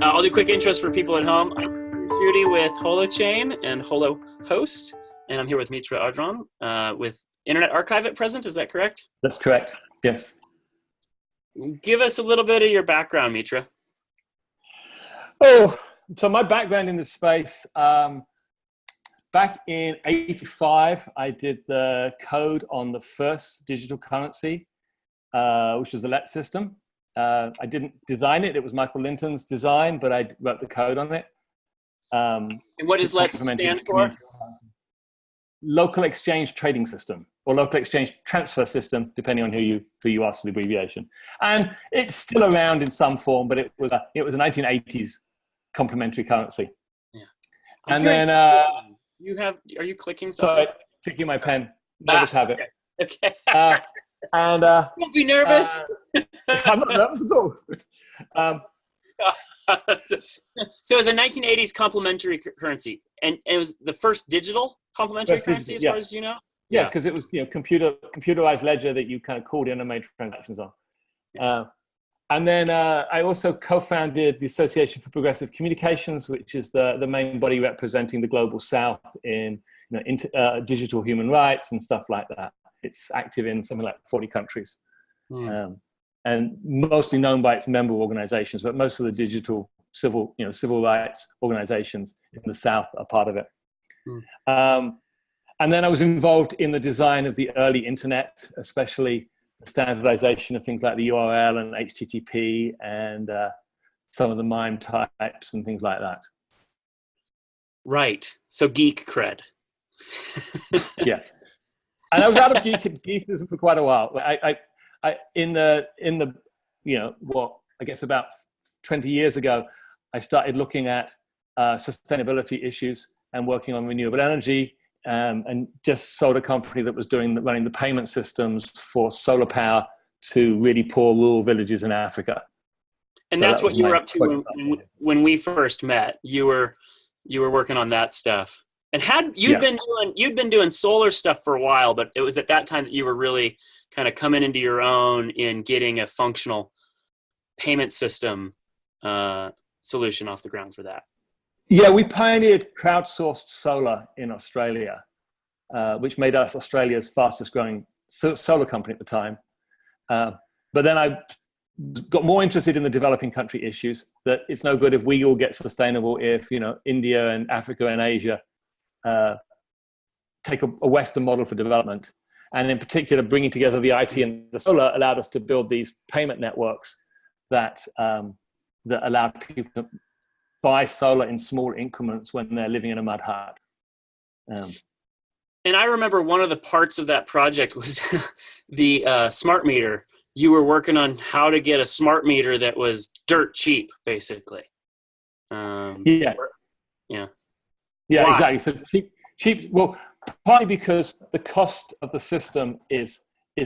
I'll do quick intros for people at home. I'm Schutte with HoloChain and Holohost, and I'm here with Mitra Ardron with Internet Archive at present. Is that correct? That's correct. Yes. Give us a little bit of your background, Mitra. Oh, so my background in this space, back in '85, I did the code on the first digital currency, which was the LET system. I didn't design it. It was Michael Linton's design, but I wrote the code on it. And what does LET stand for? Local Exchange Trading System, or Local Exchange Transfer System, depending on who you ask for the abbreviation. And it's still around in some form, but it was a 1980s complementary currency. Yeah. And then are you clicking something? Sorry, clicking my pen. Nervous habit. Okay. And don't be nervous. I'm not nervous at all. So it was a 1980s complementary currency, and it was the first digital complementary currency, as far as you know. Yeah, because it was computerized ledger that you kind of called in and made transactions on. And then I also co-founded the Association for Progressive Communications, which is the main body representing the global South in digital human rights and stuff like that. It's active in something like 40 countries, and mostly known by its member organizations. But most of the digital civil rights organizations in the South are part of it. And then I was involved in the design of the early internet, especially the standardization of things like the URL and HTTP and some of the MIME types and things like that. Right. So geek cred. Yeah. And I was out of geekism for quite a while. I guess about 20 years ago, I started looking at sustainability issues and working on renewable energy, and just sold a company that was running the payment systems for solar power to really poor rural villages in Africa. And so that's what you were up to when we first met. You were working on that stuff. And you'd been doing solar stuff for a while, but it was at that time that you were really kind of coming into your own in getting a functional payment system solution off the ground for that. Yeah, we pioneered crowdsourced solar in Australia, which made us Australia's fastest growing solar company at the time. But then I got more interested in the developing country issues, that it's no good if we all get sustainable if India and Africa and Asia take a Western model for development. And in particular, bringing together the IT and the solar allowed us to build these payment networks that allowed people to buy solar in small increments when they're living in a mud hut. And I remember one of the parts of that project was the smart meter. You were working on how to get a smart meter that was dirt cheap, basically. Yeah. Why? Exactly. So cheap. Well, partly because the cost of the system is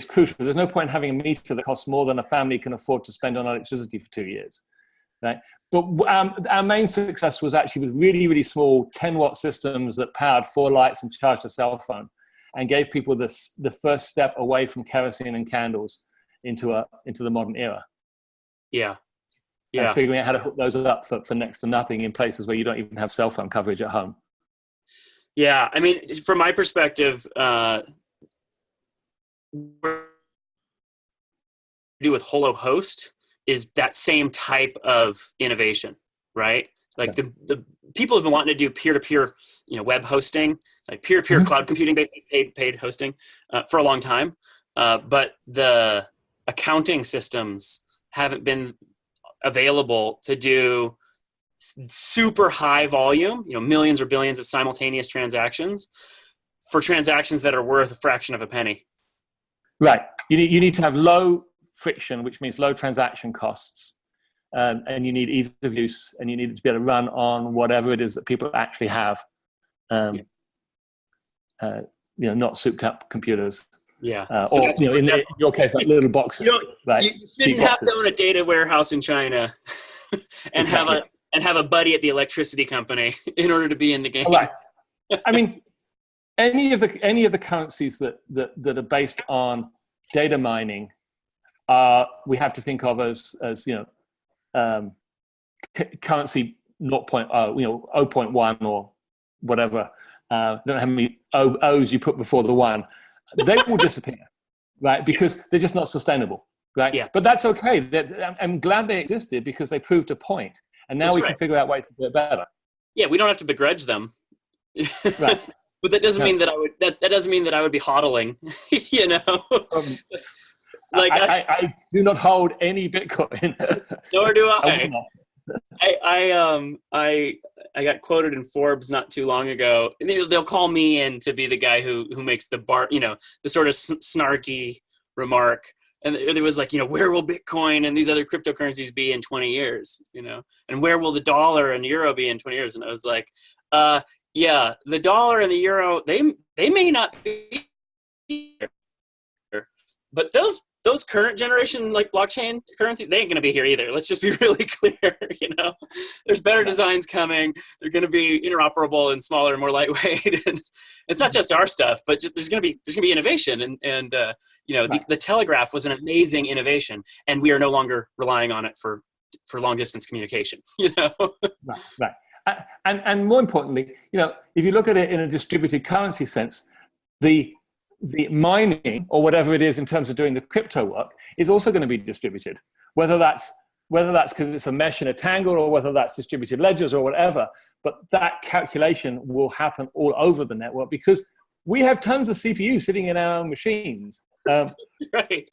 crucial. There's no point in having a meter that costs more than a family can afford to spend on electricity for 2 years, right? But our main success was actually with really, really small 10-watt systems that powered 4 lights and charged a cell phone, and gave people the first step away from kerosene and candles into the modern era. Yeah. And figuring out how to hook those up for next to nothing in places where you don't even have cell phone coverage at home. Yeah, I mean, from my perspective, do with Holohost is that same type of innovation, right? Like the people have been wanting to do peer-to-peer, web hosting, like peer-to-peer cloud computing, basically paid hosting for a long time. But the accounting systems haven't been available to do super high volume, millions or billions of simultaneous transactions for transactions that are worth a fraction of a penny. Right. You need to have low friction, which means low transaction costs, and you need ease of use, and you need it to be able to run on whatever it is that people actually have, not souped up computers. Yeah. Or in your case, like little boxes. Right? You shouldn't have to own a data warehouse in China and have a buddy at the electricity company in order to be in the game. Right. I mean, any of the currencies that are based on data mining, we have to think of as currency 0.1 or whatever, don't know how many O's you put before the one, they will disappear, right? Because they're just not sustainable, right? Yeah. But that's okay. I'm glad they existed because they proved a point. And now we can figure out ways to do it better. Yeah, we don't have to begrudge them. Right. But that doesn't mean that that doesn't mean that I would be hodling, you know? Like I do not hold any Bitcoin. Nor do I. I got quoted in Forbes not too long ago, and they'll call me in to be the guy who makes the the sort of snarky remark. And there was like, where will Bitcoin and these other cryptocurrencies be in 20 years, and where will the dollar and euro be in 20 years? And I was like, yeah, the dollar and the euro, they may not be here, but those current generation like blockchain currencies, they ain't gonna be here either. Let's just be really clear. There's better designs coming. They're gonna be interoperable and smaller and more lightweight. And it's not just our stuff, but there's gonna be innovation. And the telegraph was an amazing innovation, and we are no longer relying on it for long distance communication. Right. And more importantly, if you look at it in a distributed currency sense, the mining or whatever it is in terms of doing the crypto work is also going to be distributed, whether that's because it's a mesh and a tangle, or whether that's distributed ledgers or whatever. But that calculation will happen all over the network because we have tons of CPU sitting in our own machines. Right.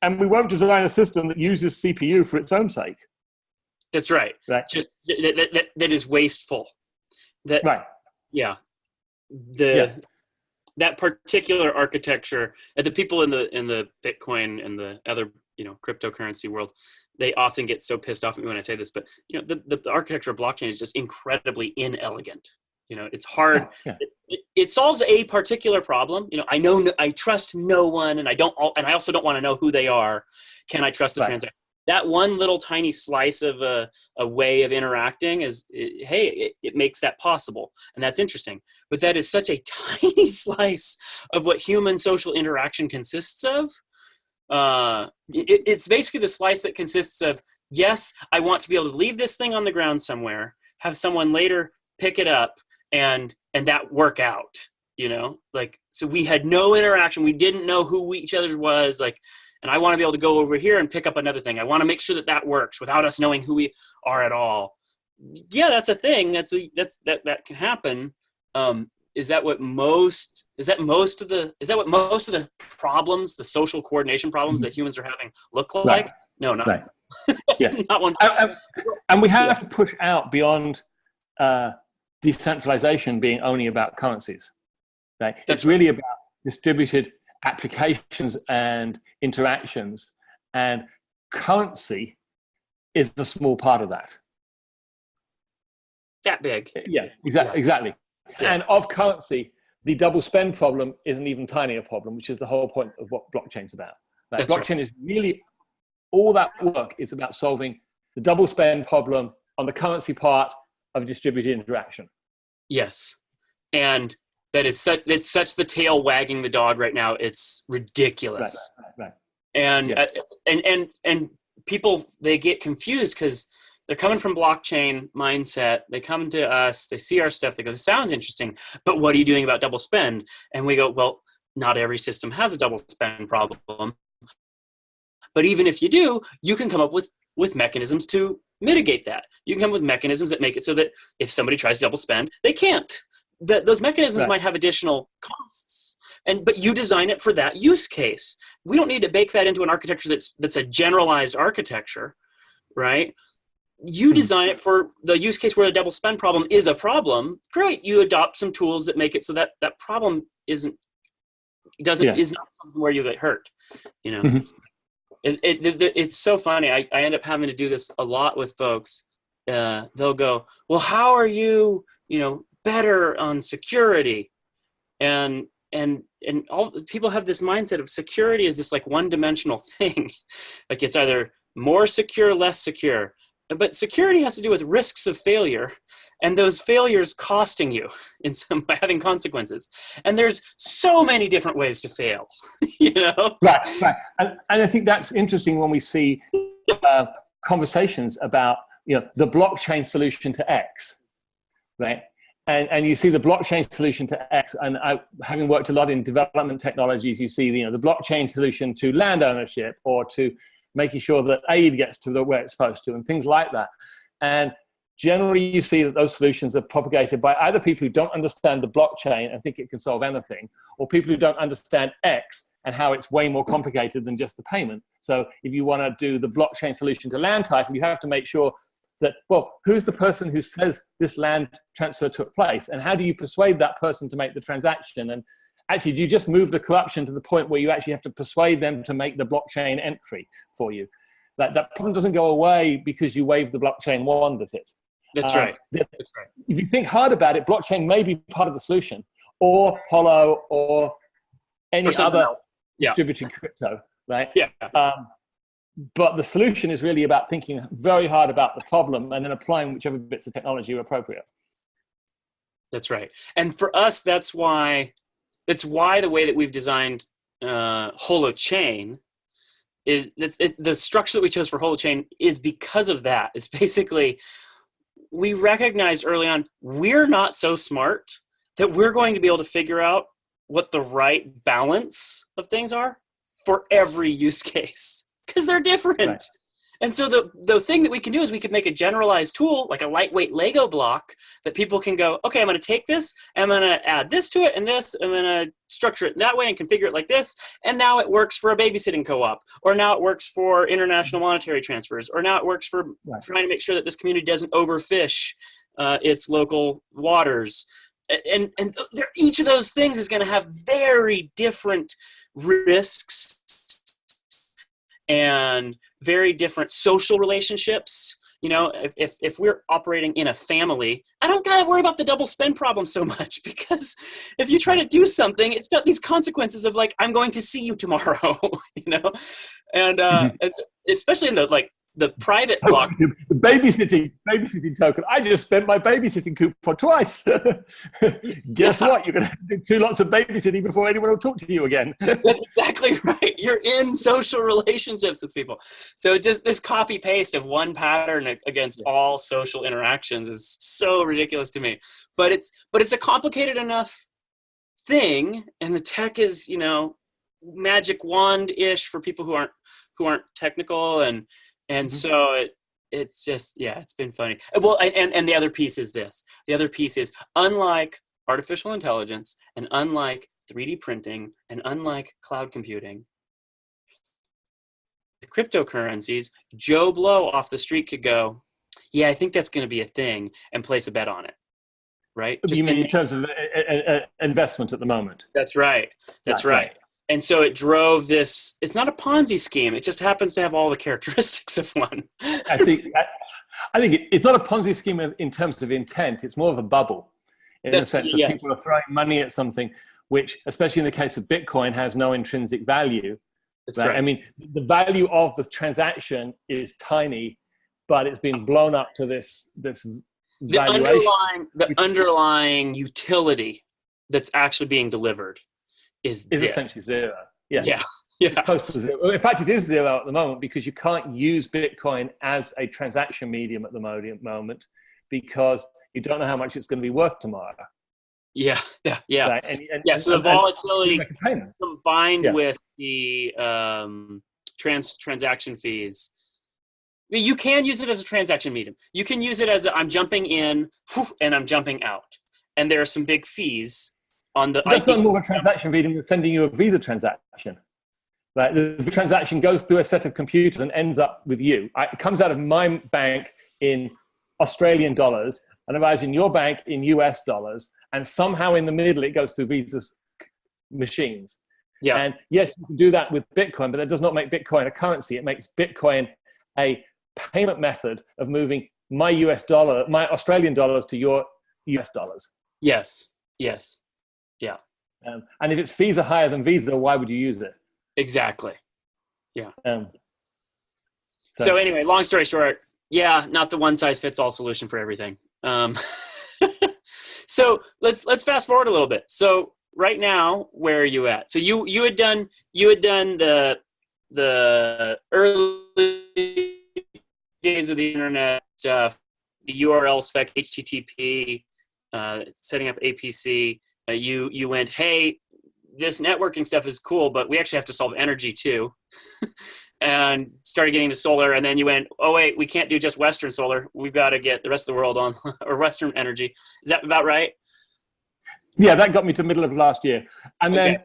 And we won't design a system that uses CPU for its own sake. That's right. Right. Just that is wasteful. Right. Yeah. That particular architecture, and the people in the Bitcoin and the other cryptocurrency world, they often get so pissed off at me when I say this, but the architecture of blockchain is just incredibly inelegant. It's hard. Yeah. It solves a particular problem. I trust no one, and I also don't want to know who they are. Can I trust the transaction? That one little tiny slice of a way of interacting it makes that possible. And that's interesting. But that is such a tiny slice of what human social interaction consists of. It's basically the slice that consists of, yes, I want to be able to leave this thing on the ground somewhere, have someone later pick it up and that work out, so we had no interaction. We didn't know who each other was, and I want to be able to go over here and pick up another thing. I want to make sure that works without us knowing who we are at all. Yeah, that's a thing. That can happen. Is that what most of the problems, the social coordination problems that humans are having look like? Right. No, not. Right. Yeah. Not one. And we have to push out beyond decentralization being only about currencies. Right? It's really about distributed applications and interactions, and currency is a small part of that. That big. Yeah, exactly. Yeah. And of currency, the double spend problem is an even tinier problem, which is the whole point of what blockchain's about. Like, blockchain is really, all that work is about solving the double spend problem on the currency part of distributed interaction. Yes. And that is it's such the tail wagging the dog right now. It's ridiculous. Right. And and people, they get confused because they're coming from blockchain mindset. They come to us, they see our stuff, they go, this sounds interesting, but what are you doing about double spend? And we go, well, not every system has a double spend problem. But even if you do, you can come up with mechanisms to mitigate that. You can come up with mechanisms that make it so that if somebody tries to double spend, they can't. Those mechanisms might have additional costs, but you design it for that use case. We don't need to bake that into an architecture that's a generalized architecture, right? You design it for the use case where a double spend problem is a problem. Great, you adopt some tools that make it so that that problem is not something where you get hurt. It's so funny. I end up having to do this a lot with folks. They'll go, well, how are you, better on security? And all people have this mindset of security is this like one-dimensional thing. Like it's either more secure, less secure. But security has to do with risks of failure, and those failures costing you by having consequences. And there's so many different ways to fail, Right. And I think that's interesting when we see conversations about the blockchain solution to X, right? And you see the blockchain solution to X, and having worked a lot in development technologies, you see the blockchain solution to land ownership, or to making sure that aid gets to where it's supposed to, and things like that. And generally, you see that those solutions are propagated by either people who don't understand the blockchain and think it can solve anything, or people who don't understand X and how it's way more complicated than just the payment. So if you want to do the blockchain solution to land title, you have to make sure that, well, who's the person who says this land transfer took place? And how do you persuade that person to make the transaction? And actually, do you just move the corruption to the point where you actually have to persuade them to make the blockchain entry for you? That problem doesn't go away because you wave the blockchain wand at it. That's right. That's right. If you think hard about it, blockchain may be part of the solution, or Holo, or any other distributed crypto, right? Yeah. But the solution is really about thinking very hard about the problem and then applying whichever bits of technology are appropriate. That's right. And for us, that's why the way that we've designed HoloChain is the structure that we chose for HoloChain is because of that. It's basically, we recognized early on, we're not so smart that we're going to be able to figure out what the right balance of things are for every use case, because they're different. Right. And so the thing that we can do is we could make a generalized tool, like a lightweight Lego block, that people can go, okay, I'm going to take this, I'm going to add this to it, and this, I'm going to structure it that way and configure it like this, and now it works for a babysitting co-op, or now it works for international monetary transfers, or now it works for trying to make sure that this community doesn't overfish its local waters. And each of those things is going to have very different risks and very different social relationships. If we're operating in a family, I don't gotta worry about the double spend problem so much, because if you try to do something, it's got these consequences of, like, I'm going to see you tomorrow, and especially in the private block. The babysitting token. I just spent my babysitting coupon twice. Guess what? You're going to do 2 lots of babysitting before anyone will talk to you again. That's exactly right. You're in social relationships with people. So just this copy paste of one pattern against all social interactions is so ridiculous to me. But it's a complicated enough thing, and the tech is, magic wand-ish for people who aren't technical, and so it's just, it's been funny. Well, and the other piece is this. The other piece is, unlike artificial intelligence and unlike 3D printing and unlike cloud computing, with cryptocurrencies, Joe Blow off the street could go, yeah, I think that's going to be a thing, and place a bet on it, right? You mean in terms of investment at the moment? That's right. That's right. And so it drove this. It's not a Ponzi scheme. It just happens to have all the characteristics of one. I think it's not a Ponzi scheme in terms of intent. It's more of a bubble, in the sense that people are throwing money at something which, especially in the case of Bitcoin, has no intrinsic value. That's right. I mean, the value of the transaction is tiny, but it's been blown up to this valuation. The underlying utility that's actually being delivered is essentially zero. Yeah. It's close to zero. In fact, it is zero at the moment, because you can't use Bitcoin as a transaction medium at the moment, because you don't know how much it's going to be worth tomorrow. Yeah. Right? So the volatility combined with the transaction fees. You can use it as a transaction medium. You can use it as I'm jumping in and I'm jumping out, and there are some big fees. That's not more of a transaction medium than sending you a Visa transaction. Right? The transaction goes through a set of computers and ends up with you. It comes out of my bank in Australian dollars and arrives in your bank in US dollars, and somehow in the middle it goes through Visa's machines. Yeah. And yes, you can do that with Bitcoin, but that does not make Bitcoin a currency. It makes Bitcoin a payment method of moving my Australian dollars to your US dollars. Yes. Yeah. And if its fees are higher than Visa, why would you use it? Exactly. Yeah. So anyway, long story short, not the one size fits all solution for everything. So let's fast forward a little bit. So right now, where are you at? So you had done the early days of the internet the URL spec, HTTP, setting up APC. You went, hey, this networking stuff is cool, but we actually have to solve energy too. And started getting to solar. And then you went, oh, wait, we can't do just Western solar. We've got to get the rest of the world on, or Western energy. Is that about right? Yeah, that got me to middle of last year. And then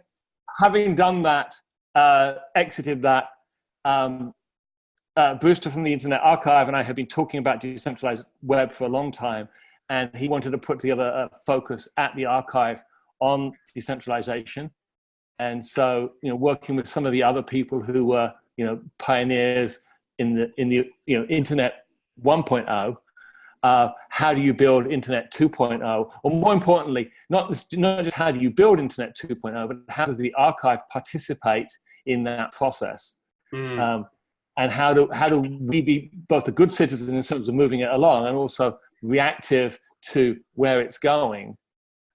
having done that, exited that, Brewster from the Internet Archive and I have been talking about decentralized web for a long time. And he wanted to put together a focus at the archive on decentralization. And so, working with some of the other people who were, pioneers in the Internet 1.0, how do you build Internet 2.0? Or more importantly, not just how do you build Internet 2.0, but how does the archive participate in that process? And how do we be both a good citizen in terms of moving it along and also reactive to where it's going?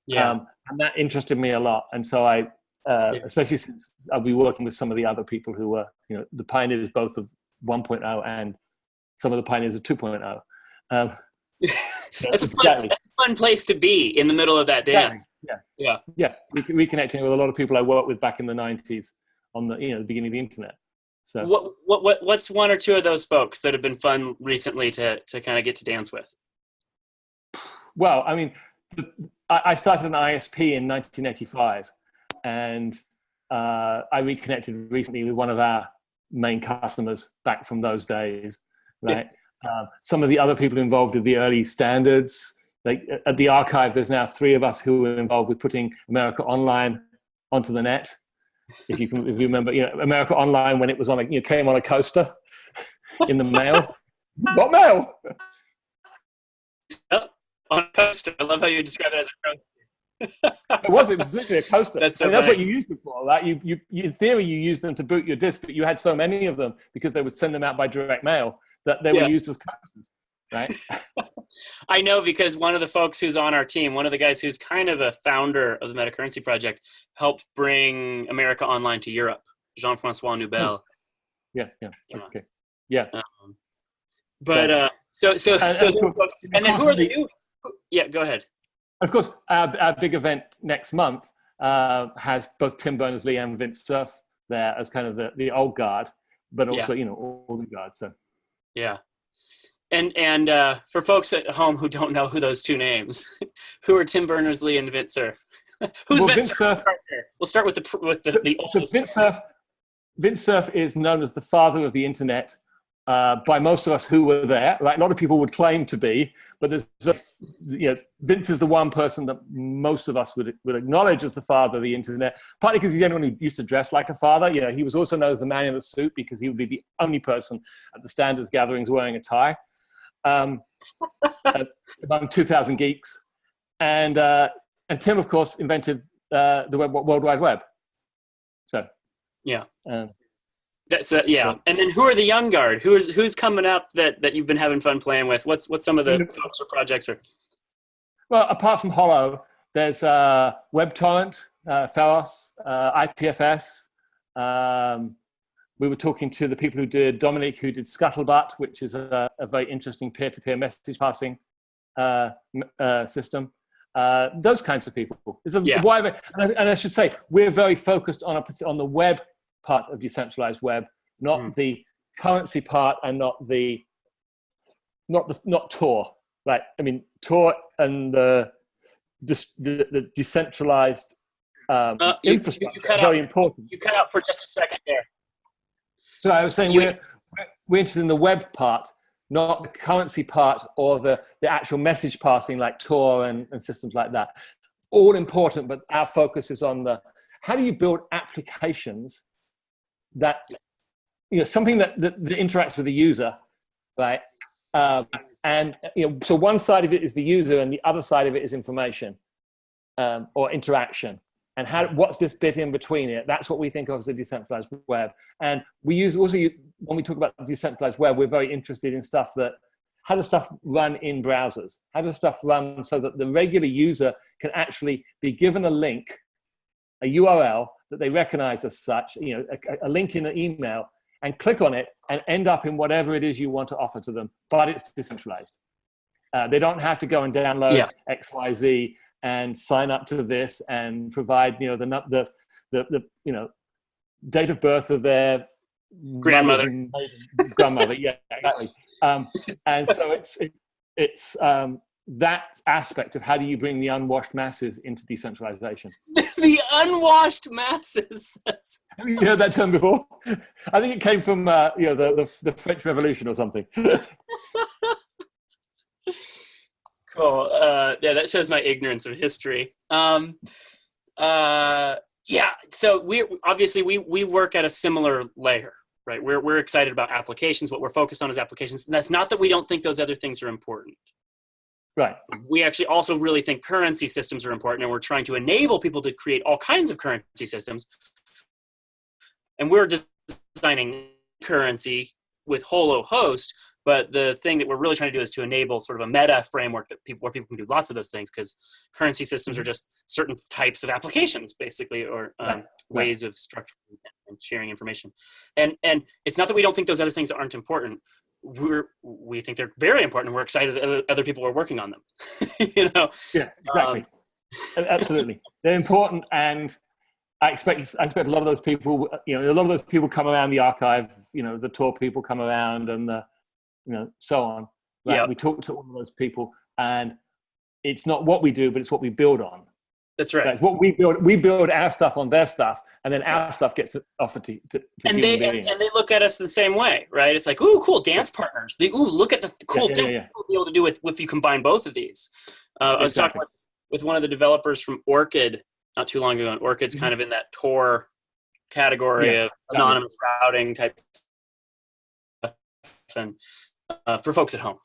And that interested me a lot. And so I, especially since I'll be working with some of the other people who were, the pioneers both of 1.0 and some of the pioneers of 2.0. It's a fun place to be in the middle of that dance. Yeah. Reconnecting with a lot of people I worked with back in the 90s on the, the beginning of the internet. So what's one or two of those folks that have been fun recently to kind of get to dance with? Well, I mean, I started an ISP in 1985, and I reconnected recently with one of our main customers back from those days, right? Some of the other people involved with the early standards, like at the archive, there's now 3 of us who were involved with putting America Online onto the net. If you remember, America Online when it was on came on a coaster in the mail. What mail? On a coaster. I love how you describe it as a coaster. It was literally a coaster. That's what you used it for. Right? You in theory, you used them to boot your disk, but you had so many of them because they would send them out by direct mail that they were used as coasters, right? I know, because one of the folks who's on our team, one of the guys who's kind of a founder of the Metacurrency Project, helped bring America Online to Europe, Jean-François Noubel. Okay. Yeah. So and then who are the new? Yeah, go ahead. Of course, our big event next month has both Tim Berners-Lee and Vince Cerf there as kind of the old guard, but also all the guard. So yeah, and for folks at home who don't know who those two names, who are Tim Berners-Lee and Vince Cerf? Who's Vince Cerf? We'll start with the so Vince Cerf is known as the father of the internet. By most of us who were there, like a lot of people would claim to be, but there's, Vince is the one person that most of us would acknowledge as the father of the internet, partly because he's the only one who used to dress like a father. He was also known as the man in the suit because he would be the only person at the standards gatherings wearing a tie, among 2,000 geeks. And Tim, of course, invented the World Wide Web. So, yeah. That's and then who are the young guard? Who's coming up that you've been having fun playing with? What's some of the folks or projects are? Well, apart from Holo, there's WebTorrent, Pharos, IPFS. We were talking to the people who did Dominic, who did Scuttlebutt, which is a very interesting peer-to-peer message passing system. Those kinds of people. It's a wide, and I should say we're very focused on the web part of decentralized web, not the currency part, and not Tor. Right? I mean, Tor and the decentralized infrastructure is very important. You cut out for just a second there. So I was saying we're interested in the web part, not the currency part or the actual message passing like Tor and systems like that. All important, but our focus is on how do you build applications that something that interacts with the user, right? And so one side of it is the user, and the other side of it is information or interaction. And what's this bit in between it? That's what we think of as the decentralized web. And we use also when we talk about decentralized web, we're very interested in stuff how does stuff run in browsers? How does stuff run so that the regular user can actually be given a link, a URL that they recognize as such, a link in an email, and click on it and end up in whatever it is you want to offer to them, but it's decentralized. They don't have to go and download XYZ and sign up to this and provide, the date of birth of their grandmother. Yeah, exactly. And so it's that aspect of how do you bring the unwashed masses into decentralization. The unwashed masses. Have you heard that term before? I think it came from the French Revolution or something. Cool. Yeah, that shows my ignorance of history. So we work at a similar layer, right? We're excited about applications. What we're focused on is applications. And that's not that we don't think those other things are important. Right. We actually also really think currency systems are important, and we're trying to enable people to create all kinds of currency systems. And we're designing currency with Holo host, but the thing that we're really trying to do is to enable sort of a meta framework where people can do lots of those things, because currency systems are just certain types of applications, basically, or ways of structuring and sharing information. And it's not that we don't think those other things aren't important. We think they're very important, and we're excited that other people are working on them. Yeah, exactly. Absolutely, they're important, and I expect a lot of those people. A lot of those people come around the archive. The Tor people come around, and so on. Right? Yeah. We talk to all of those people, and it's not what we do, but it's what we build on. That's right. It's what we build. We build our stuff on their stuff, and then our stuff gets offered to and they look at us the same way, right? It's like, ooh, cool dance partners. Look at the cool things we'll be able to do if you combine both of these. I was talking with one of the developers from Orchid not too long ago, and Orchid's kind of in that Tor category of anonymous routing type stuff, and for folks at home.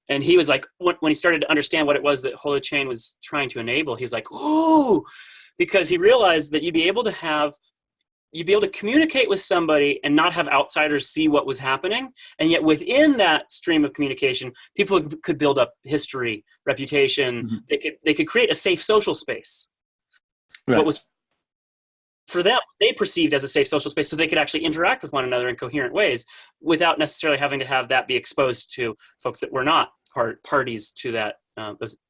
And he was like, when he started to understand what it was that HoloChain was trying to enable, he's like, ooh, because he realized that you'd be able to communicate with somebody and not have outsiders see what was happening. And yet within that stream of communication, people could build up history, reputation. Mm-hmm. They could create a safe social space. Right. What was for them, they perceived as a safe social space, so they could actually interact with one another in coherent ways without necessarily having to have that be exposed to folks that were not parties to that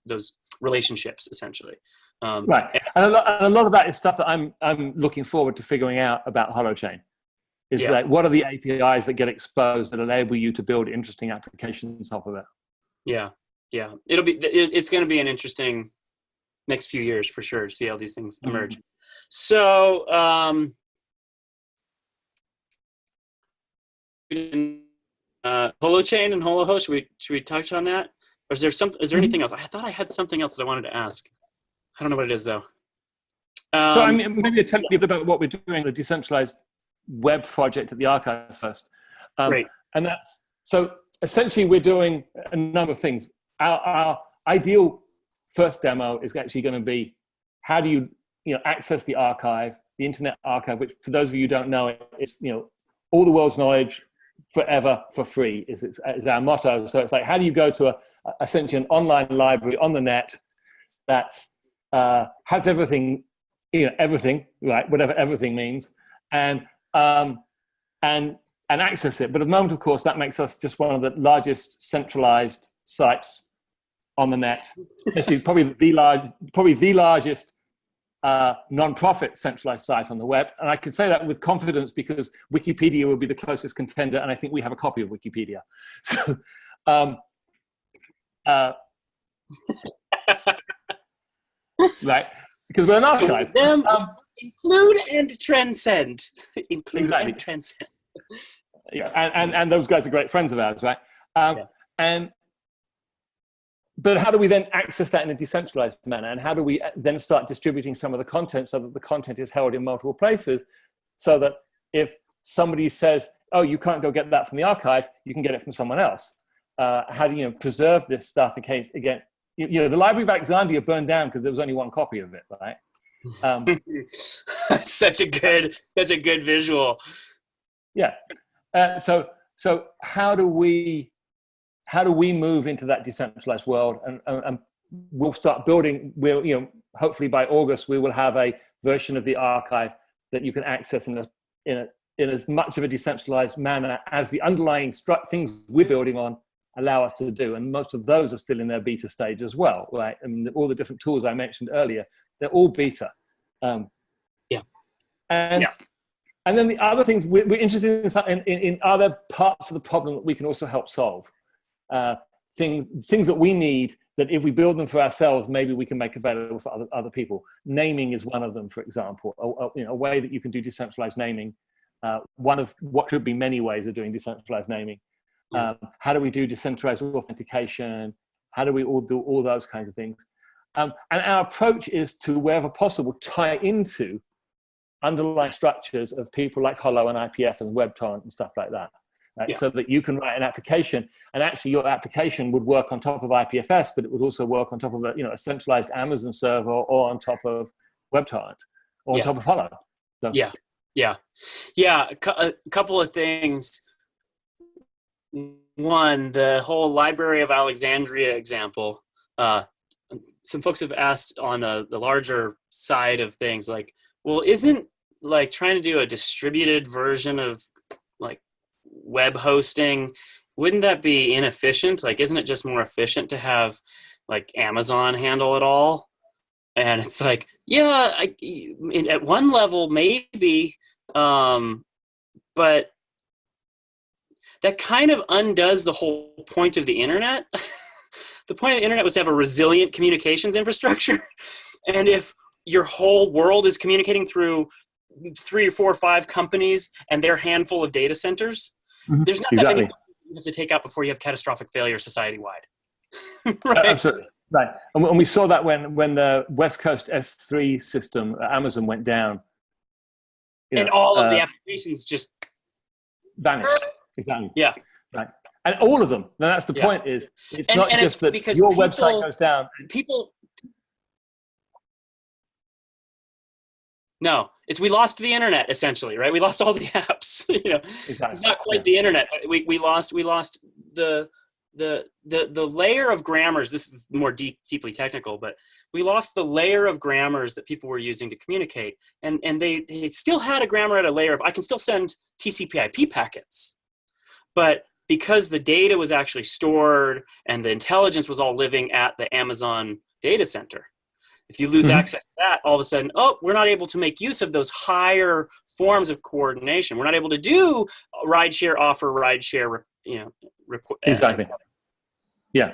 those relationships, essentially. Right, and a lot of that is stuff that I'm looking forward to figuring out about HoloChain. Is like, what are the APIs that get exposed that enable you to build interesting applications off of it? Yeah. It's going to be an interesting next few years for sure to see how these things emerge. So, HoloChain and HoloHost, should we touch on that? Or is there anything else? I thought I had something else that I wanted to ask. I don't know what it is though. So I mean, maybe tell you a bit about what we're doing, the decentralized web project at the archive first. Great. And that's, so essentially we're doing a number of things. Our ideal first demo is actually going to be, how do you access the archive, the Internet Archive, which for those of you who don't know, it's all the world's knowledge forever for free is our motto. So it's like, how do you go to essentially an online library on the net that has everything, everything, right, whatever everything means, and access it. But at the moment, of course, that makes us just one of the largest centralized sites on the net. Actually, probably the largest non-profit centralized site on the web. And I can say that with confidence because Wikipedia will be the closest contender, and I think we have a copy of Wikipedia. So, right, because we're an archive. So include and transcend. Include and transcend. Yeah, and those guys are great friends of ours, right? But how do we then access that in a decentralized manner? And how do we then start distributing some of the content so that the content is held in multiple places, so that if somebody says, oh, you can't go get that from the archive, you can get it from someone else? How do you preserve this stuff in case, again, the Library of Alexandria burned down because there was only one copy of it, right? That's such a good visual. Yeah. So how do we move into that decentralized world? And we'll start building. Hopefully by August we will have a version of the archive that you can access in as much of a decentralized manner as the underlying things we're building on allow us to do. And most of those are still in their beta stage as well, right? I mean, all the different tools I mentioned earlier, they're all beta. And then the other things we're interested in other parts of the problem that we can also help solve. Things that we need that if we build them for ourselves, maybe we can make available for other people. Naming is one of them, for example, a way that you can do decentralized naming. One of what could be many ways of doing decentralized naming. How do we do decentralized authentication? How do we all do all those kinds of things? And our approach is to, wherever possible, tie into underlying structures of people like Holo and IPF and WebTorrent and stuff like that. Right? So that you can write an application, and actually your application would work on top of IPFS, but it would also work on top of a centralized Amazon server, or on top of WebTorrent, or on top of Holo. So. A couple of things. One, the whole Library of Alexandria example. Some folks have asked on the larger side of things, like, well, isn't like trying to do a distributed version of like web hosting, wouldn't that be inefficient? Like, isn't it just more efficient to have like Amazon handle it all? And it's like, yeah, at one level maybe, but that kind of undoes the whole point of the internet. The point of the internet was to have a resilient communications infrastructure. And if your whole world is communicating through 3 or 4 or 5 companies and their handful of data centers, there's not that many you have to take out before you have catastrophic failure society-wide. Right? Absolutely. Right. And we saw that when the West Coast S3 system at Amazon went down. And all of the applications just vanished. Exactly. Yeah. Right. And all of them. Now that's the point, is it's not just that your website goes down. No, we lost the internet essentially, right? We lost all the apps. Exactly. It's not quite the internet, but we lost the layer of grammars. This is more deeply technical, but we lost the layer of grammars that people were using to communicate, and they still had a grammar at a layer of, I can still send TCP/IP packets, but because the data was actually stored and the intelligence was all living at the Amazon data center, if you lose access to that, all of a sudden, we're not able to make use of those higher forms of coordination. We're not able to do rideshare offer, rideshare, exactly. Yeah.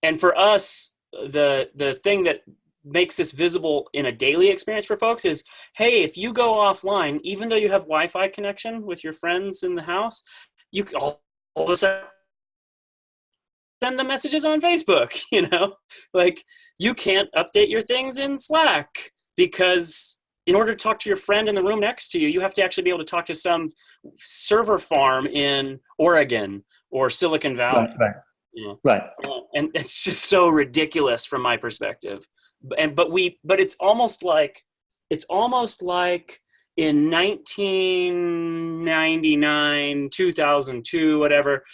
And for us, the thing that makes this visible in a daily experience for folks is, hey, if you go offline, even though you have Wi-Fi connection with your friends in the house, you can all of a sudden send the messages on Facebook, like you can't update your things in Slack because in order to talk to your friend in the room next to you, you have to actually be able to talk to some server farm in Oregon or Silicon Valley. Right. And it's just so ridiculous from my perspective. But it's almost like in 1999, 2002, whatever,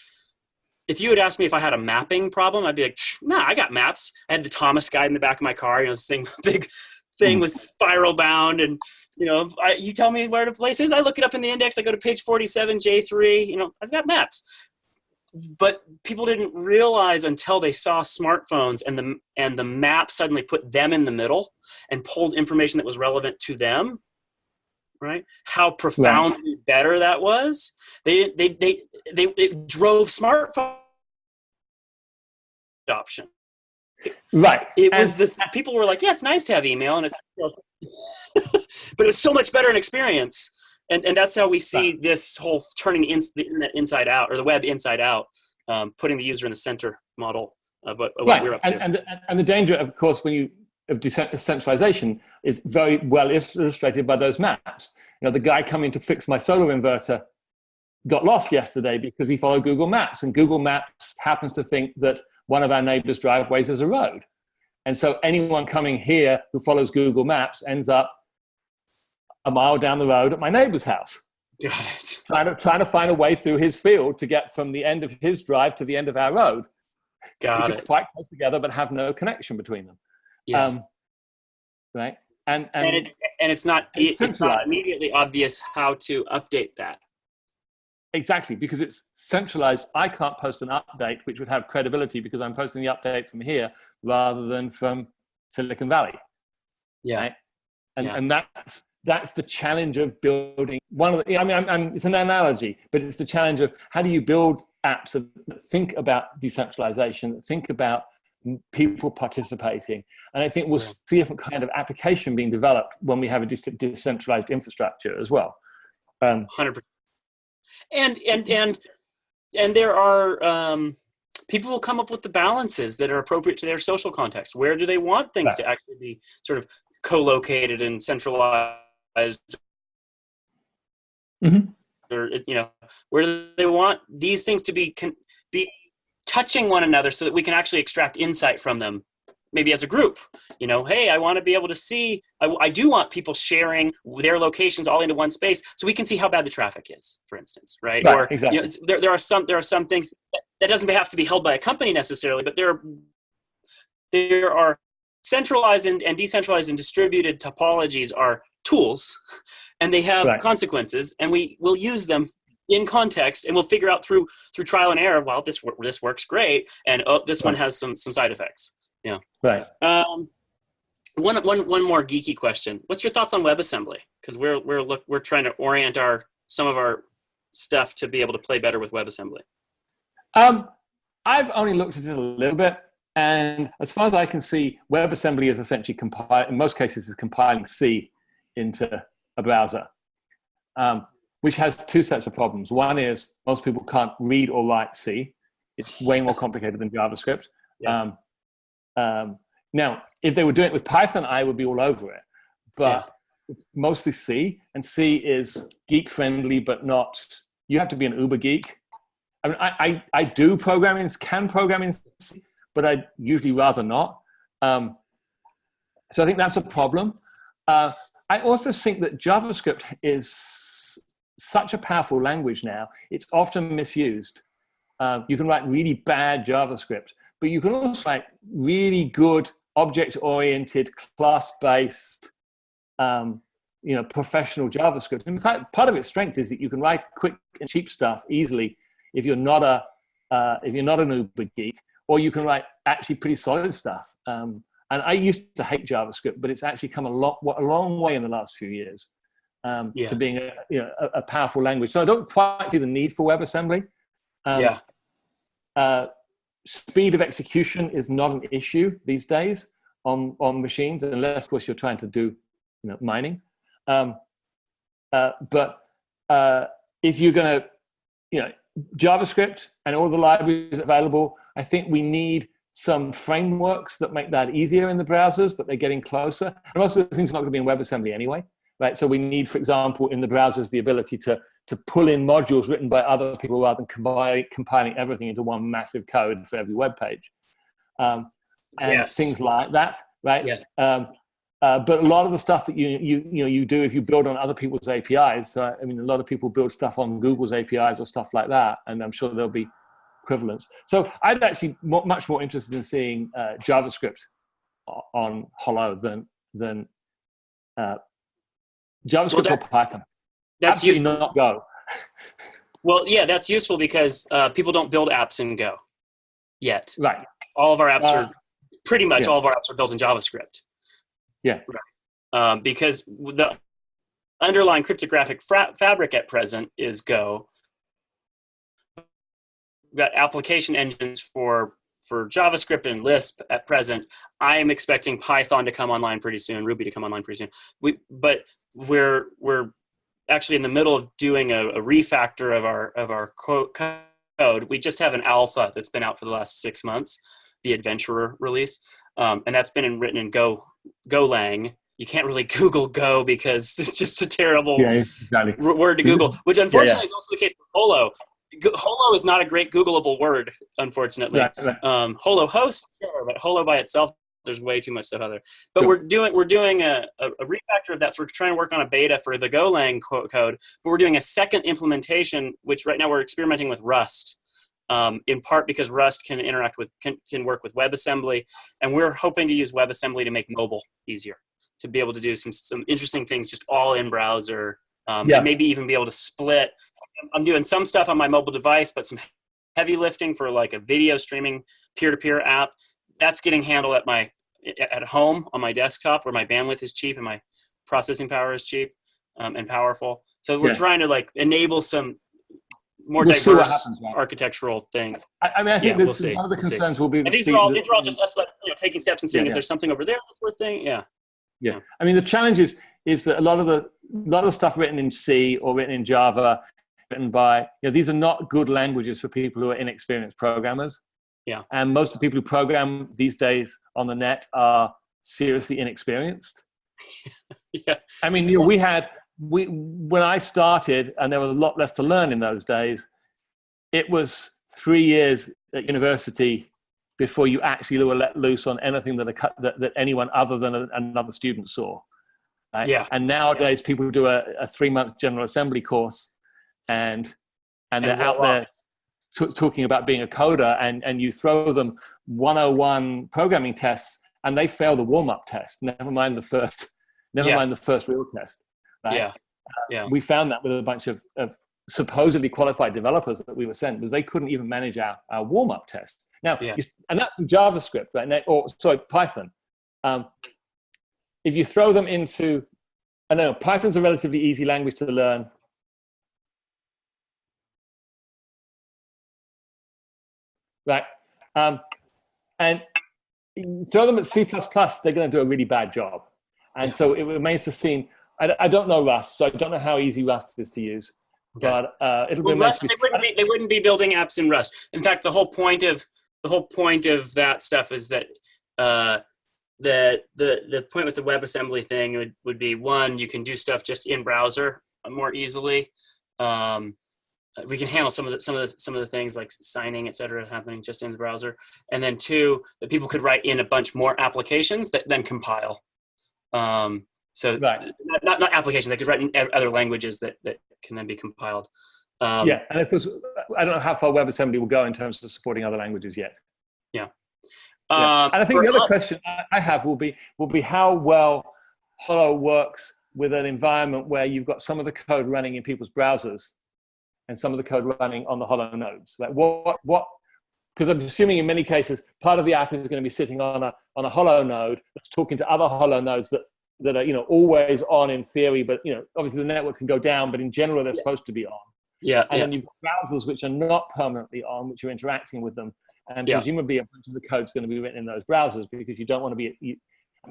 if you had asked me if I had a mapping problem, I'd be like, nah, I got maps. I had the Thomas guide in the back of my car, this big thing with spiral bound. And, you tell me where the place is, I look it up in the index, I go to page 47, J3, I've got maps. But people didn't realize until they saw smartphones and the map suddenly put them in the middle and pulled information that was relevant to them, right? How profoundly better that was. It drove smartphone adoption. Right. It was people were like, yeah, it's nice to have email, and it's, but it's so much better an experience. And that's how we see this whole turning the internet inside out, or the web inside out, putting the user in the center model of what we're up to. And the danger, of course, of decentralization is very well illustrated by those maps. The guy coming to fix my solar inverter got lost yesterday because he followed Google Maps, and Google Maps happens to think that one of our neighbors' driveways is a road. And so anyone coming here who follows Google Maps ends up a mile down the road at my neighbor's house. Got it. Trying to find a way through his field to get from the end of his drive to the end of our road. Got it. Quite close together, but have no connection between them. Yeah. Right. And And it's not centralized. immediately obvious how to update that. Exactly, because it's centralized. I can't post an update which would have credibility because I'm posting the update from here rather than from Silicon Valley. Yeah. Right? And that's the challenge of building one of the, it's an analogy, but it's the challenge of how do you build apps that think about decentralization, that think about people participating. And I think we'll see a different kind of application being developed when we have a decentralized infrastructure as well. 100%. And there are people will come up with the balances that are appropriate to their social context. Where do they want things to actually be sort of co-located and centralized? Or, where do they want these things to be touching one another so that we can actually extract insight from them, maybe as a group? Hey, I want to be able to see, I do want people sharing their locations all into one space so we can see how bad the traffic is, for instance, right? Or exactly. There are some things that doesn't have to be held by a company necessarily, but there are centralized and decentralized and distributed topologies are tools, and they have consequences, and we will use them in context, and we'll figure out through trial and error, well, this works great, and this one has some side effects. Yeah. Right. One more geeky question. What's your thoughts on WebAssembly? Because we're trying to orient some of our stuff to be able to play better with WebAssembly. I've only looked at it a little bit, and as far as I can see, WebAssembly is essentially in most cases, is compiling C into a browser, which has two sets of problems. One is most people can't read or write C. It's way more complicated than JavaScript. Yeah. Now, if they were doing it with Python, I would be all over it. But it's mostly C, and C is geek-friendly, but not. You have to be an uber geek. I mean, I do can program in C, but I'd usually rather not. So I think that's a problem. I also think that JavaScript is such a powerful language now. It's often misused. You can write really bad JavaScript, but you can also write really good object-oriented, class-based, professional JavaScript. In fact, part of its strength is that you can write quick and cheap stuff easily if you're not an uber geek, or you can write actually pretty solid stuff. And I used to hate JavaScript, but it's actually come a long way in the last few years to being a powerful language. So I don't quite see the need for WebAssembly. Speed of execution is not an issue these days on machines, unless, of course, you're trying to do mining. But if you're going to, JavaScript and all the libraries available, I think we need some frameworks that make that easier in the browsers, but they're getting closer. And most of the things are not going to be in WebAssembly anyway, right? So we need, for example, in the browsers, the ability to pull in modules written by other people rather than compiling everything into one massive code for every web page. And things like that, right? Yes. But a lot of the stuff that you do if you build on other people's APIs, a lot of people build stuff on Google's APIs or stuff like that, and I'm sure there'll be equivalents. So I'd actually much more interested in seeing JavaScript on Holo than JavaScript or Python. That's absolutely useful. Not Go. Well, yeah, that's useful because people don't build apps in Go yet. Right. All of our apps are pretty much all of our apps are built in JavaScript. Yeah. Right. Because the underlying cryptographic fabric at present is Go. We've got application engines for JavaScript and Lisp at present. I am expecting Python to come online pretty soon, Ruby to come online pretty soon. But we're actually in the middle of doing a refactor of our code. We just have an alpha that's been out for the last 6 months, the Adventurer release, and that's been written in Golang. You can't really Google Go because it's just a terrible word to Google, which unfortunately is also the case for Holo. Holo is not a great Googleable word, unfortunately. Right. Holo host, sure, but Holo by itself, there's way too much stuff out there. But we're doing a refactor of that. So we're trying to work on a beta for the Golang code, but we're doing a second implementation, which right now we're experimenting with Rust, in part because Rust can interact with can work with WebAssembly, and we're hoping to use WebAssembly to make mobile easier, to be able to do some interesting things just all in browser. And maybe even be able to split. I'm doing some stuff on my mobile device, but some heavy lifting for like a video streaming peer-to-peer app that's getting handled at home on my desktop, where my bandwidth is cheap and my processing power is cheap and powerful. So we're trying to like enable some more diverse architectural things. I mean, I think we'll see. One of the concerns will be. And these are all just us, taking steps and seeing is there something over there that's worth thing? Yeah. I mean, the challenge is that a lot of the stuff written in C or written in Java, written by these are not good languages for people who are inexperienced programmers. Yeah. And most of the people who program these days on the net are seriously inexperienced. Yeah. I mean, when I started, and there was a lot less to learn in those days, it was 3 years at university before you actually were let loose on anything that anyone other than another student saw. Right? Yeah. And nowadays people do a 3-month General Assembly course and they're out there talking about being a coder, and you throw them 101 programming tests and they fail the warm-up test, never mind the first real test. Right? We found that with a bunch of supposedly qualified developers that we were sent, because they couldn't even manage our warm-up test. Now, and that's in JavaScript, right? Python. If you throw them into, I don't know, Python's a relatively easy language to learn. Right. And you throw them at C++, they're going to do a really bad job. And so it remains to be seen. I don't know Rust, so I don't know how easy Rust is to use. Okay. But it'll be Rust. They wouldn't be building apps in Rust. In fact, the whole point of that stuff is that the point with the WebAssembly thing would be, one, you can do stuff just in browser more easily. We can handle some of the things like signing, et cetera, happening just in the browser. And then two, that people could write in a bunch more applications that then compile. Not applications, they could write in other languages that can then be compiled. And of course, I don't know how far WebAssembly will go in terms of supporting other languages yet. Yeah. And I think the other question I have will be how well Holo works with an environment where you've got some of the code running in people's browsers and some of the code running on the Holo nodes. Like what? Because I'm assuming in many cases, part of the app is going to be sitting on a Holo node that's talking to other Holo nodes that are always on in theory, but obviously the network can go down, but in general they're supposed to be on. Then you've got browsers which are not permanently on, which are interacting with them, and presumably a bunch of the code's going to be written in those browsers, because you don't want to be.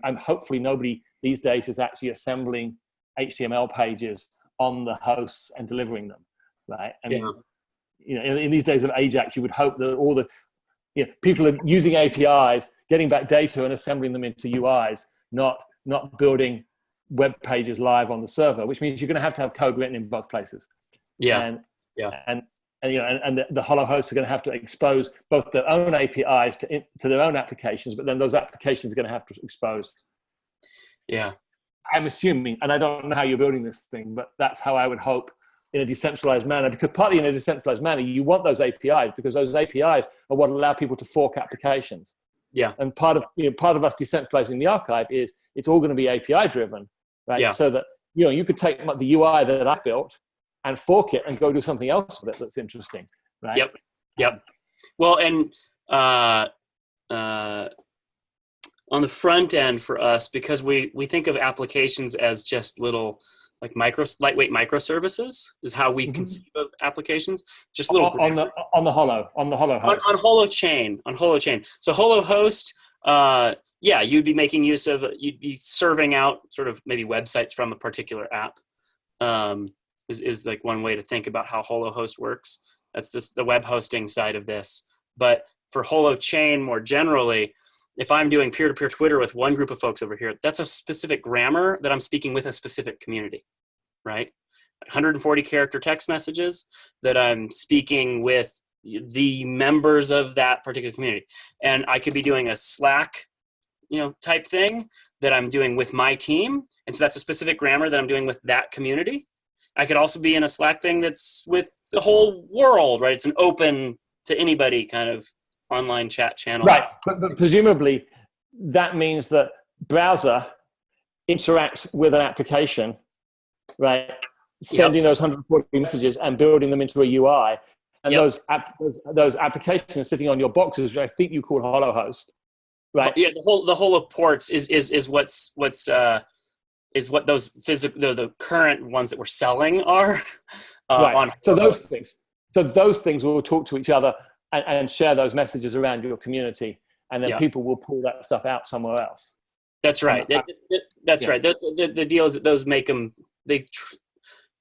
And hopefully nobody these days is actually assembling HTML pages on the hosts and delivering them, right? I mean, in these days of Ajax, you would hope that all the people are using APIs, getting back data and assembling them into UIs, not building web pages live on the server, which means you're going to have code written in both places. And the Holo hosts are going to have to expose both their own APIs to their own applications, but then those applications are going to have to expose. I'm assuming, and I don't know how you're building this thing, but that's how I would hope in a decentralized manner, because partly in a decentralized manner, you want those APIs, because those APIs are what allow people to fork applications. And part of us decentralizing the archive is it's all going to be API driven, right? So that you could take the UI that I've built and fork it and go do something else with it that's interesting, right? Yep. Well, and on the front end for us, because we think of applications as just little like lightweight microservices is how we conceive of applications. Just little on the Holo host. On HoloChain. So Holo host, you'd be making use of, you'd be serving out sort of maybe websites from a particular app. Is like one way to think about how Holo host works. That's the web hosting side of this. But for HoloChain more generally, if I'm doing peer-to-peer Twitter with one group of folks over here, that's a specific grammar that I'm speaking with a specific community, right? 140 character text messages that I'm speaking with the members of that particular community. And I could be doing a Slack, type thing that I'm doing with my team. And so that's a specific grammar that I'm doing with that community. I could also be in a Slack thing that's with the whole world, right? It's an open to anybody kind of online chat channel. Right, but presumably that means that browser interacts with an application, right? Sending those 140 messages and building them into a UI. And those applications sitting on your boxes, which I think you call HoloHost, right? Yeah, the Holo ports is what those the current ones that we're selling are. Right. So those things will talk to each other and share those messages around your community, and then people will pull that stuff out somewhere else. That's right. That's right. The deal is that those make them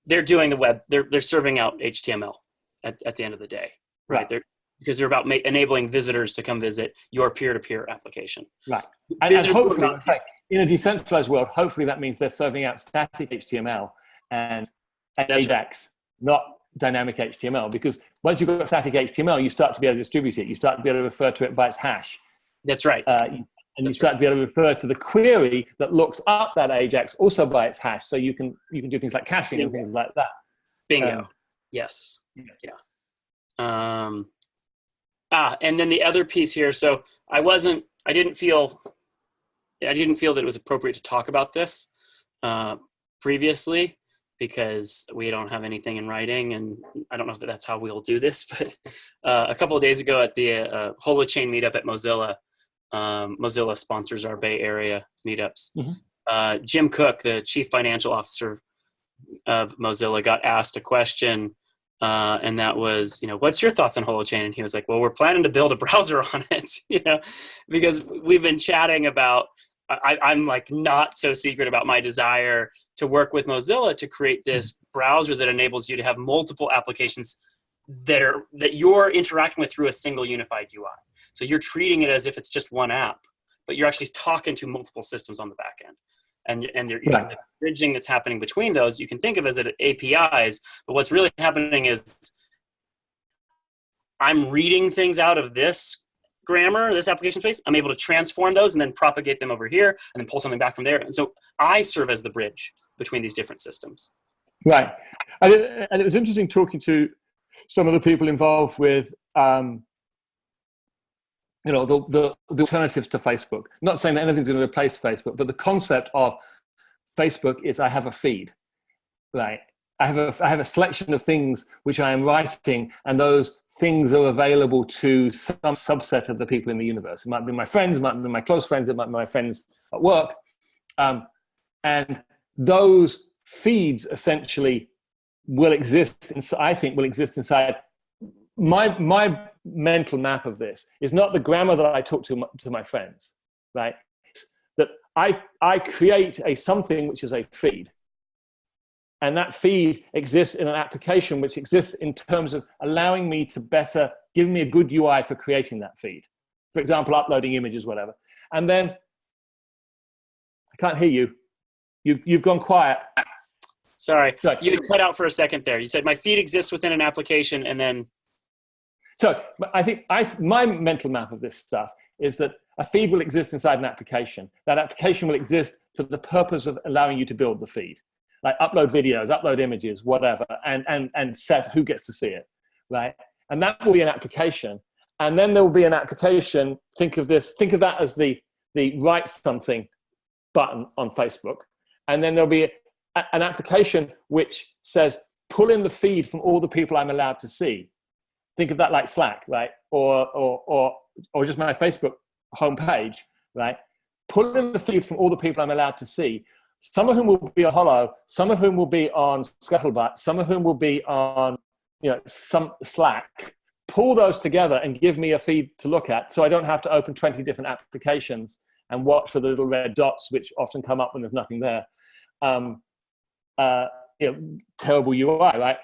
they're doing the web. They're serving out HTML at the end of the day, right? Because they're about enabling visitors to come visit your peer-to-peer application. Right. And hopefully, in a decentralized world, hopefully that means they're serving out static HTML and AJAX, not dynamic HTML. Because once you've got static HTML, you start to be able to distribute it. You start to be able to refer to it by its hash. That's right. And you start to be able to refer to the query that looks up that AJAX also by its hash. So you can do things like caching and things like that. Bingo. Yes. Yeah. And then the other piece here. So I didn't feel that it was appropriate to talk about this previously because we don't have anything in writing, and I don't know if that's how we'll do this. But a couple of days ago at the HoloChain meetup at Mozilla, Mozilla sponsors our Bay Area meetups. Mm-hmm. Jim Cook, the chief financial officer of Mozilla, got asked a question. And that was, what's your thoughts on HoloChain? And he was like, well, we're planning to build a browser on it, because we've been chatting about, I'm like not so secret about my desire to work with Mozilla to create this browser that enables you to have multiple applications that you're interacting with through a single unified UI. So you're treating it as if it's just one app, but you're actually talking to multiple systems on the back end. And the bridging that's happening between those, you can think of as APIs, but what's really happening is I'm reading things out of this grammar, this application space. I'm able to transform those and then propagate them over here and then pull something back from there. And so I serve as the bridge between these different systems. Right. And it was interesting talking to some of the people involved with the alternatives to Facebook. Not saying that anything's going to replace Facebook, but the concept of Facebook is I have a feed, right? I have a selection of things which I am writing, and those things are available to some subset of the people in the universe. It might be my friends, it might be my close friends, it might be my friends at work. And those feeds essentially will exist, I think will exist inside my mental map of this is not the grammar that I talk to my friends, right? It's that I create something which is a feed. And that feed exists in an application which exists in terms of allowing me to better, give me a good UI for creating that feed. For example, uploading images, whatever. And then, I can't hear you. You've gone quiet. Sorry. You cut out for a second there. You said my feed exists within an application and then... So I think my mental map of this stuff is that a feed will exist inside an application. That application will exist for the purpose of allowing you to build the feed. Like upload videos, upload images, whatever, and set who gets to see it, right? And that will be an application. And then there will be an application, think of that as the write something button on Facebook. And then there'll be an application which says, pull in the feed from all the people I'm allowed to see. Think of that like Slack, right? Or just my Facebook homepage, right? Pull in the feed from all the people I'm allowed to see. Some of whom will be on Holo, some of whom will be on Scuttlebutt, some of whom will be on, some Slack. Pull those together and give me a feed to look at, so I don't have to open 20 different applications and watch for the little red dots, which often come up when there's nothing there. Terrible UI, right?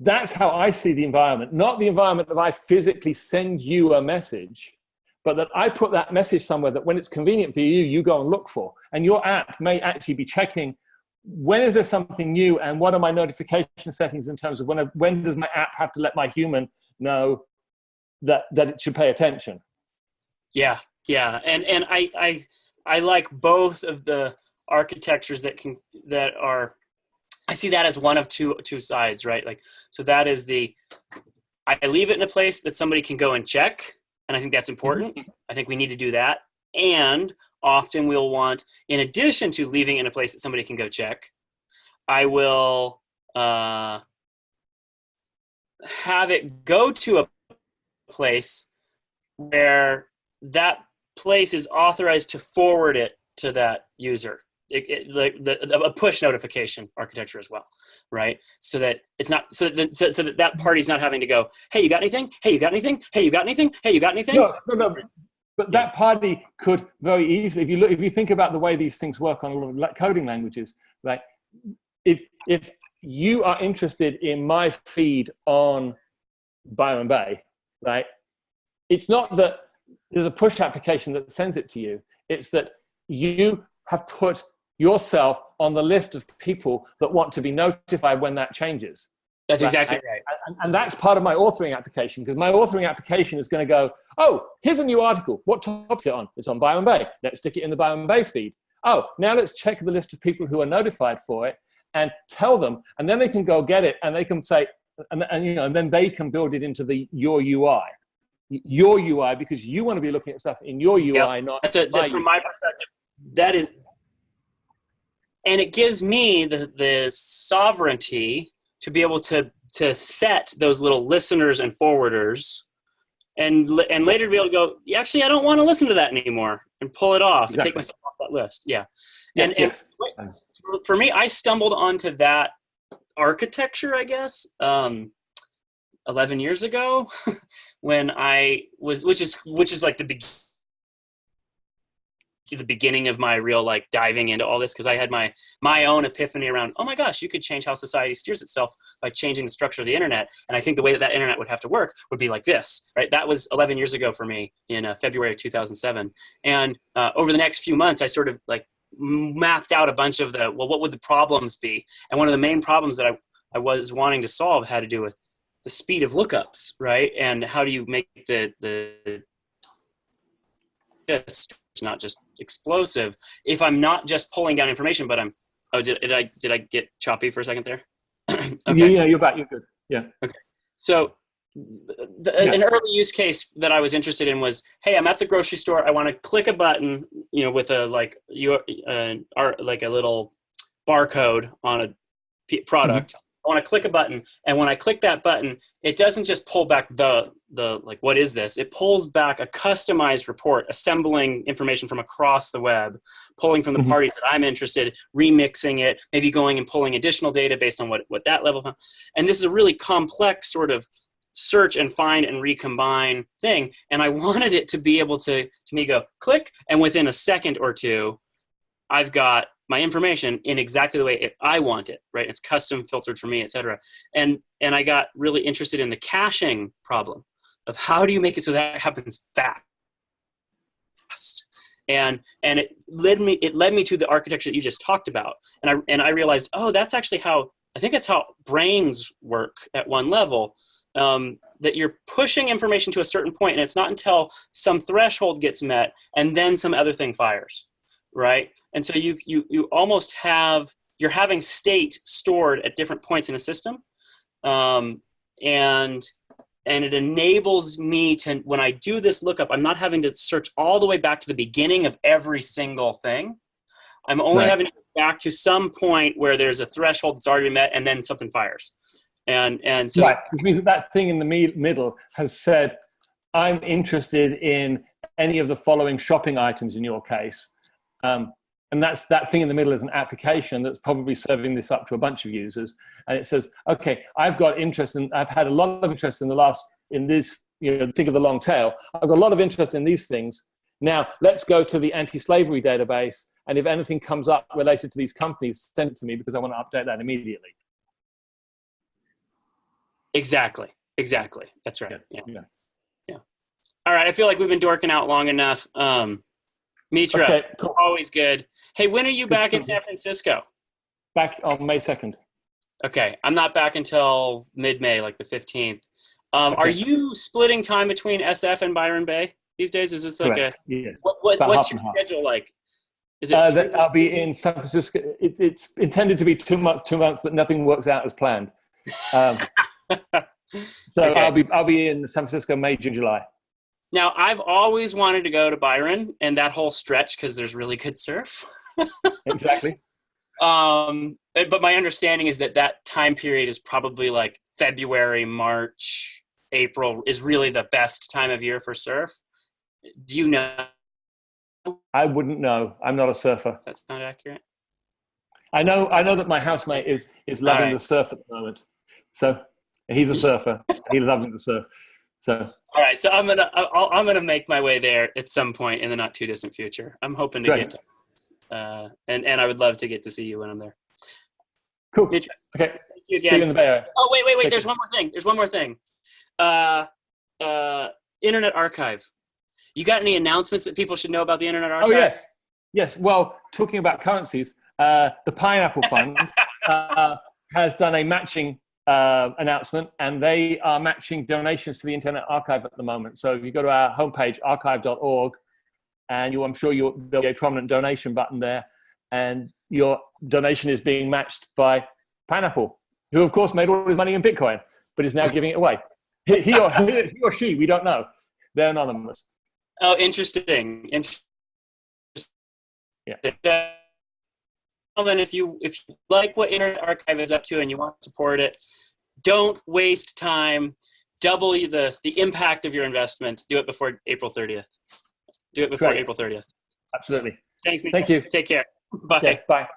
That's how I see the environment, not the environment that I physically send you a message, but that I put that message somewhere that when it's convenient for you, you go and look for. And your app may actually be checking, when is there something new and what are my notification settings in terms of when does my app have to let my human know that it should pay attention? Yeah. And I like both of the architectures that are, I see that as one of two sides, right? Like, so that is I leave it in a place that somebody can go and check. And I think that's important. I think we need to do that. And often will want, in addition to leaving in a place that somebody can go check, I will have it go to a place where that place is authorized to forward it to that user. A push notification architecture as well, right? So that it's not so that party's not having to go, hey, you got anything? Hey, you got anything? Hey, you got anything? Hey, you got anything? No. But that party could very easily, if you think about the way these things work on a lot of coding languages, right? If you are interested in my feed on Byron Bay, right? It's not that there's a push application that sends it to you. It's that you have put yourself on the list of people that want to be notified when that changes. That's exactly right. And that's part of my authoring application, because my authoring application is going to go, oh, here's a new article. What topic is it on? It's on Byron Bay. Let's stick it in the Byron Bay feed. Oh, now let's check the list of people who are notified for it and tell them, and then they can go get it, and they can say, and then they can build it into your UI, because you want to be looking at stuff in your UI, not from my perspective. That is, and it gives me the sovereignty to be able to set those little listeners and forwarders, and later to be able to go, actually, I don't want to listen to that anymore, and pull it off and take myself off that list. Yeah. And for me, I stumbled onto that architecture, I guess, 11 years ago when I was, which is like the beginning of my real like diving into all this, because I had my own epiphany around, oh my gosh, you could change how society steers itself by changing the structure of the internet. And I think the way that internet would have to work would be like this, right? That was 11 years ago for me in February of 2007. And over the next few months, I sort of like mapped out a bunch of what would the problems be? And one of the main problems that I was wanting to solve had to do with the speed of lookups, right? And how do you make the not just explosive if I'm not just pulling down information, but I'm, did I get choppy for a second there? Okay. Yeah, you're back. You're good. Yeah. Okay. So an early use case that I was interested in was, hey, I'm at the grocery store. I want to click a button, with a little barcode on a product. Mm-hmm. I want to click a button, and when I click that button, it doesn't just pull back the like, what is this? It pulls back a customized report, assembling information from across the web, pulling from the mm-hmm. parties that I'm interested, remixing it, maybe going and pulling additional data based on what that level. And this is a really complex sort of search and find and recombine thing. And I wanted it to be able to me go click, and within a second or two, I've got my information in exactly the way I want it, right? It's custom filtered for me, et cetera. And I got really interested in the caching problem of how do you make it so that happens fast? And it led me to the architecture that you just talked about. And I realized, oh, that's actually how brains work at one level, that you're pushing information to a certain point, and it's not until some threshold gets met and then some other thing fires, right? And so you almost you're having state stored at different points in a system. And it enables me to, when I do this lookup, I'm not having to search all the way back to the beginning of every single thing. I'm only having to go back to some point where there's a threshold that's already met, and then something fires. And so which means that thing in the middle has said, I'm interested in any of the following shopping items in your case. And that thing in the middle is an application that's probably serving this up to a bunch of users. And it says, okay, I've got interest I've had a lot of interest in this, think of the long tail. I've got a lot of interest in these things. Now let's go to the anti-slavery database. And if anything comes up related to these companies, send it to me, because I want to update that immediately. Exactly. That's right. Yeah. All right. I feel like we've been dorking out long enough. Mitra, okay, cool. Always good. Hey, when are you back in San Francisco? Back on May 2nd. Okay. I'm not back until mid-May, like the 15th. Okay. Are you splitting time between SF and Byron Bay these days? Is this like Correct. Yes. What's your schedule like? Is it I'll be in San Francisco. It's intended to be 2 months, but nothing works out as planned. So okay. I'll be in San Francisco May, June, July. Now, I've always wanted to go to Byron and that whole stretch because there's really good surf. Exactly. But my understanding is that time period is probably like February, March, April is really the best time of year for surf. Do you know? I wouldn't know. I'm not a surfer. That's not accurate. I know that my housemate is loving the surf at the moment. So he's a surfer. He's loving the surf. So all right. So I'm gonna make my way there at some point in the not too distant future. I'm hoping to get to, and I would love to get to see you when I'm there. Cool. Okay. Thank you again. See you in the Bay Area. Oh, wait. There's one more thing. Internet Archive. You got any announcements that people should know about the Internet Archive? Oh, yes. Well, talking about currencies, the Pineapple Fund has done a matching announcement, and they are matching donations to the Internet Archive at the moment. So if you go to our homepage, archive.org, and I'm sure there'll be a prominent donation button there, and your donation is being matched by Pineapple, who of course made all his money in Bitcoin, but is now giving it away. He or she, we don't know. They're anonymous. Oh, interesting. Yeah. And if you like what Internet Archive is up to and you want to support it, don't waste time. Double the impact of your investment. Do it before April 30th. Do it before April 30th. Absolutely. Thanks. Thank you. Take care. Bye. Okay, bye.